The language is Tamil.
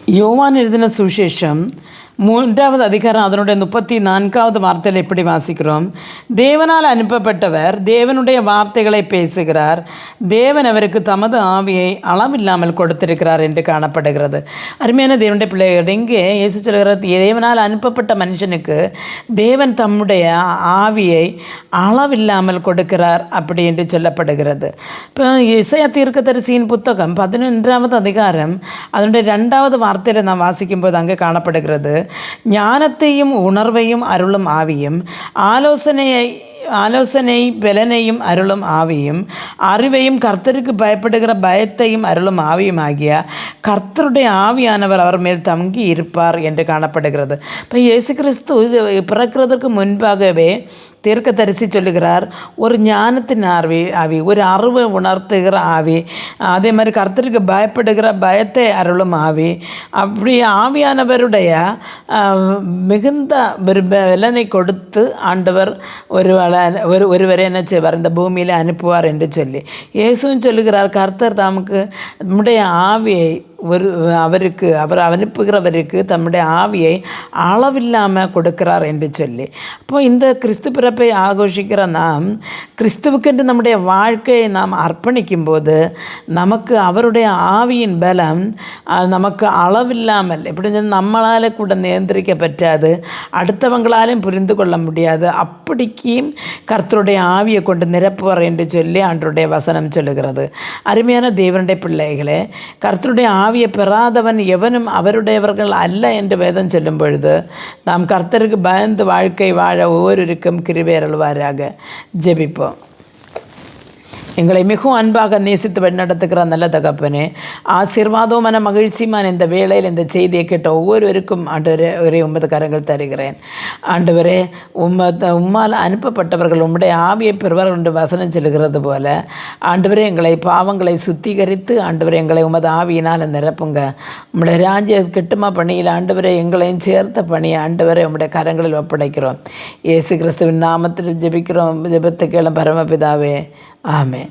யோவான் எழுதின சுவிசேஷம் 3வது அதிகாரம் அதனுடைய 34வது வார்த்தையில் எப்படி வாசிக்கிறோம்? தேவனால் அனுப்பப்பட்டவர் தேவனுடைய வார்த்தைகளை பேசுகிறார், தேவன் அவருக்கு தமது ஆவியை அளவில்லாமல் கொடுத்திருக்கிறார் என்று காணப்படுகிறது. அருமையான தேவனுடைய பிள்ளைகள், இங்கே இயேசு சொல்கிறார், தேவனால் அனுப்பப்பட்ட மனுஷனுக்கு தேவன் தம்முடைய ஆவியை அளவில்லாமல் கொடுக்கிறார் அப்படி என்று சொல்லப்படுகிறது. இப்போ இசையா தீர்க்கதரிசியின் புத்தகம் 11வது அதிகாரம் அதனுடைய 2வது வார்த்தையில் நாம் வாசிக்கும்போது அங்கே காணப்படுகிறது, ஞானத்தையும் உணர்வையும் அருளும் ஆவியும் ஆலோசனை பலனையும் அருளும் ஆவியும் அறிவையும் கர்த்தருக்கு பயப்படுகிற பயத்தையும் அருளும் ஆவியும் ஆகிய கர்த்தருடைய ஆவியானவர் அவர் மேல் தங்கி இருப்பார் என்று காணப்படுகிறது. இப்போ இயேசு கிறிஸ்து பிறக்கிறதுக்கு முன்பாகவே தீர்க்கதரிசி சொல்லுகிறார், ஒரு ஞானத்தின் ஆவி, ஒரு அறிவை உணர்த்துகிற ஆவி, அதே மாதிரி கர்த்தருக்கு பயப்படுகிற பயத்தை அருளும் ஆவி, அப்படி ஆவியானவருடைய மிகுந்த ஒரு பலனை கொடுத்து ஆண்டவர் ஒருவரை என்ன செய்வார், இந்த பூமியில் அனுப்புவார் என்று சொல்லி இயேசுவும் சொல்லுகிறார், கர்த்தர் தமக்கு நம்முடைய ஆவியை அவர் அனுப்புகிறவருக்கு தம்முடைய ஆவியை அளவில்லாமல் கொடுக்கிறார் என்று சொல்லி. அப்போ இந்த கிறிஸ்து பிறப்பை ஆഘോഷിக்கிற நாம் கிறிஸ்துவுக்கென்று நம்முடைய வாழ்க்கையை நாம் அர்ப்பணிக்கும் போது நமக்கு அவருடைய ஆவியின் பலம் நமக்கு அளவில்லாமல், எப்படி நம்மளால் கூட நியந்திரிக்க பற்றாது, அடுத்தவங்களாலையும் புரிந்து கொள்ள முடியாது, அப்படிக்கும் கர்த்தருடைய ஆவியை கொண்டு நிரப்புவார் என்று சொல்லி ஆண்டவருடைய வசனம் சொல்லுகிறது. அருமையான தேவனுடைய பிள்ளைகளே, கர்த்தருடைய ஆவியை பெறாதவன் எவனும் அவருடையவர்கள் அல்ல என்று வேதம் சொல்லும் பொழுது நாம் கர்த்தருக்கு பயந்து வாழ்க்கை வாழ ஒவ்வொருவருக்கும் கிருபை அருள்வாராக. ஜெபிப்போம். எங்களை மிகவும் அன்பாக நேசித்து வழிநடத்துகிற நல்ல தகப்பனே, ஆசீர்வாதமான மகிழ்ச்சியுமான இந்த வேளையில் இந்த செய்தியை கேட்ட ஒவ்வொருவருக்கும் ஆண்டவரே உமது கரங்கள் தருகிறேன். ஆண்டவரே, உம்மால் அனுப்பப்பட்டவர்கள் உம்முடைய ஆவியை பெறுவார்கள் என்று வசனம் சொல்லுகிறது போல ஆண்டவரே, எங்களை பாவங்களை சுத்திகரித்து ஆண்டவரே எங்களை உமது ஆவியினால் நிரப்புங்க. உம்முடைய ராஜ்ய கிட்டுமா பணியில் ஆண்டவரே எங்களையும் சேர்த்த பணியை ஆண்டவரே உம்முடைய கரங்களில் ஒப்படைக்கிறோம். இயேசு கிறிஸ்துவின் நாமத்தில் ஜெபிக்கிறோம். ஜெபத்தை கேளும் பரமபிதாவே, ஆமென்.